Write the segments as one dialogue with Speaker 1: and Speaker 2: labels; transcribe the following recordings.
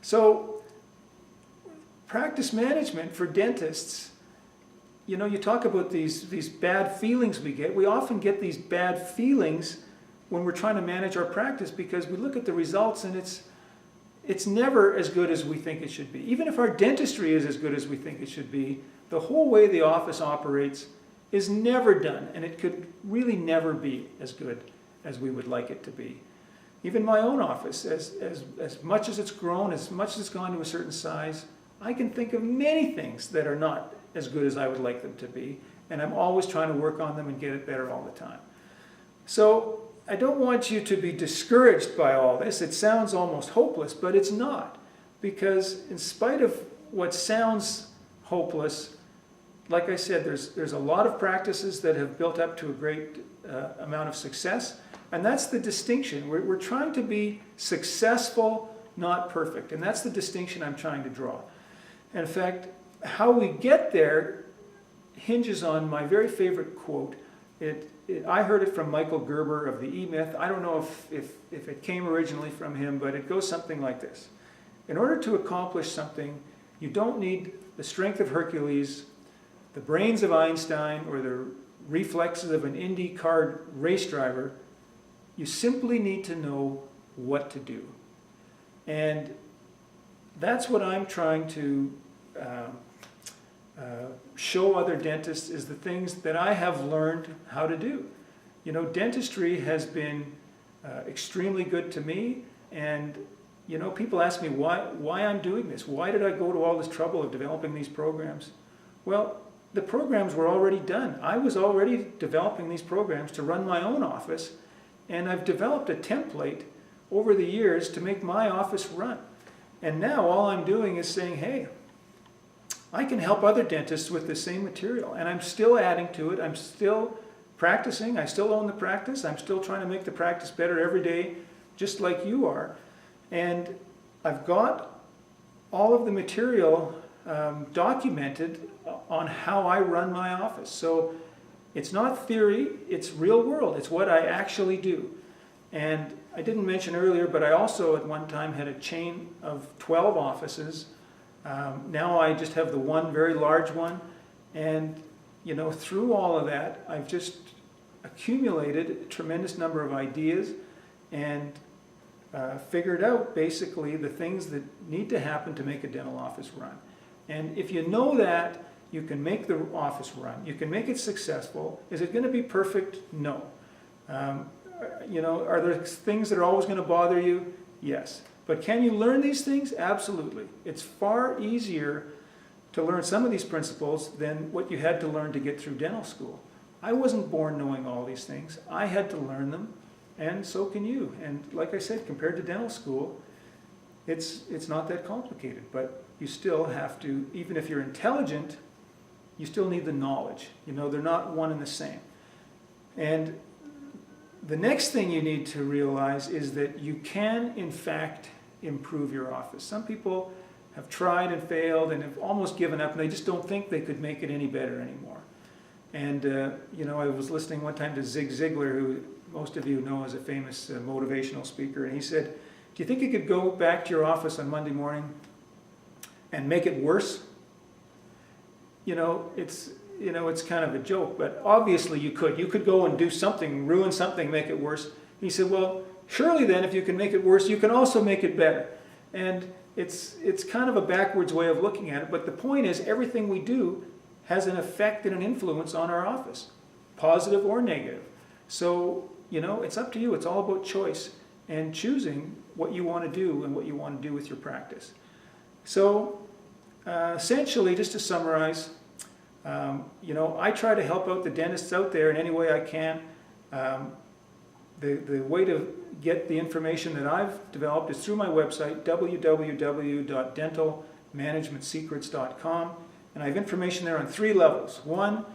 Speaker 1: So practice management for dentists, you know, you talk about these bad feelings we get. We often get these bad feelings when we're trying to manage our practice because we look at the results and it's never as good as we think it should be. Even if our dentistry is as good as we think it should be, the whole way the office operates is never done, and it could really never be as good as we would like it to be. Even my own office, as much as it's grown, as much as it's gone to a certain size, I can think of many things that are not as good as I would like them to be, and I'm always trying to work on them and get it better all the time. So I don't want you to be discouraged by all this. It sounds almost hopeless, but it's not, because in spite of what sounds hopeless, like I said, there's a lot of practices that have built up to a great amount of success, and that's the distinction. We're trying to be successful, not perfect, and that's the distinction I'm trying to draw. And in fact, how we get there hinges on my very favorite quote. I heard it from Michael Gerber of the E-Myth. I don't know if it came originally from him, but it goes something like this. In order to accomplish something, you don't need the strength of Hercules, the brains of Einstein, or the reflexes of an IndyCar race driver. You simply need to know what to do. And that's what I'm trying to show other dentists, is the things that I have learned how to do. You know, dentistry has been extremely good to me, and you know, people ask me why I'm doing this. Why did I go to all this trouble of developing these programs? Well, the programs were already done. I was already developing these programs to run my own office, and I've developed a template over the years to make my office run. And now all I'm doing is saying, hey, I can help other dentists with the same material, and I'm still adding to it. I'm still practicing. I still own the practice. I'm still trying to make the practice better every day, just like you are. And I've got all of the material documented on how I run my office. So it's not theory, it's real world. It's what I actually do. And I didn't mention earlier, but I also at one time had a chain of 12 offices. Now I just have the one very large one. And you know, through all of that, I've just accumulated a tremendous number of ideas and figured out basically the things that need to happen to make a dental office run. And if you know that, you can make the office run. You can make it successful. Is it going to be perfect? No. You know, are there things that are always going to bother you? Yes. But can you learn these things? Absolutely. It's far easier to learn some of these principles than what you had to learn to get through dental school. I wasn't born knowing all these things. I had to learn them, and so can you. And like I said, compared to dental school, it's not that complicated, but you still have to, even if you're intelligent, you still need the knowledge. You know, they're not one and the same. And the next thing you need to realize is that you can, in fact, improve your office. Some people have tried and failed and have almost given up, and they just don't think they could make it any better anymore. And, you know, I was listening one time to Zig Ziglar, who most of you know as a famous motivational speaker, and he said, do you think you could go back to your office on Monday morning and make it worse? You know, it's kind of a joke, but obviously you could. You could go and do something, ruin something, make it worse. He said, well, surely then if you can make it worse, you can also make it better. And it's kind of a backwards way of looking at it, but the point is everything we do has an effect and an influence on our office, positive or negative. So, you know, it's up to you. It's all about choice and choosing what you want to do and what you want to do with your practice. So, essentially, just to summarize, you know, I try to help out the dentists out there in any way I can. The way to get the information that I've developed is through my website, www.dentalmanagementsecrets.com. And I have information there on 3 levels. One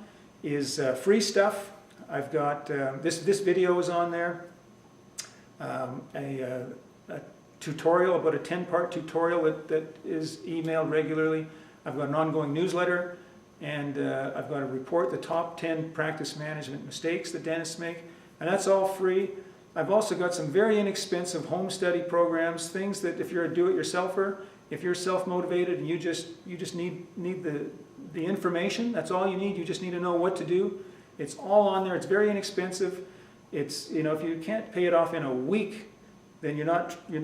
Speaker 1: is free stuff. I've got, this video is on there. A tutorial, about a 10-part tutorial that is emailed regularly. I've got an ongoing newsletter, and I've got a report, the top 10 practice management mistakes that dentists make, and that's all free. I've also got some very inexpensive home study programs, things that if you're a do-it-yourselfer, if you're self-motivated and you just need the information, that's all you need. You just need to know what to do. It's all on there. It's very inexpensive. It's, you know, if you can't pay it off in a week, then you're not you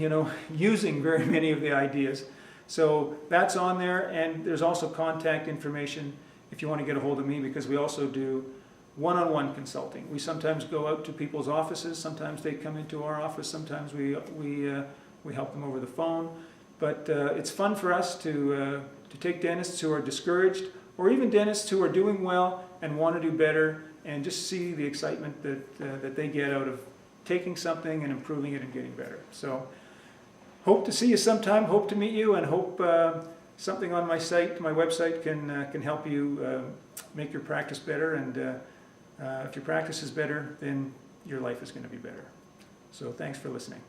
Speaker 1: know, using very many of the ideas. So that's on there, and there's also contact information if you want to get a hold of me, because we also do one-on-one consulting. We sometimes go out to people's offices, sometimes they come into our office, sometimes we help them over the phone. But it's fun for us to take dentists who are discouraged, or even dentists who are doing well and want to do better, and just see the excitement that they get out of taking something and improving it and getting better. So hope to see you sometime, hope to meet you, and hope something on my site, my website, can help you make your practice better. And if your practice is better, then your life is going to be better. So thanks for listening.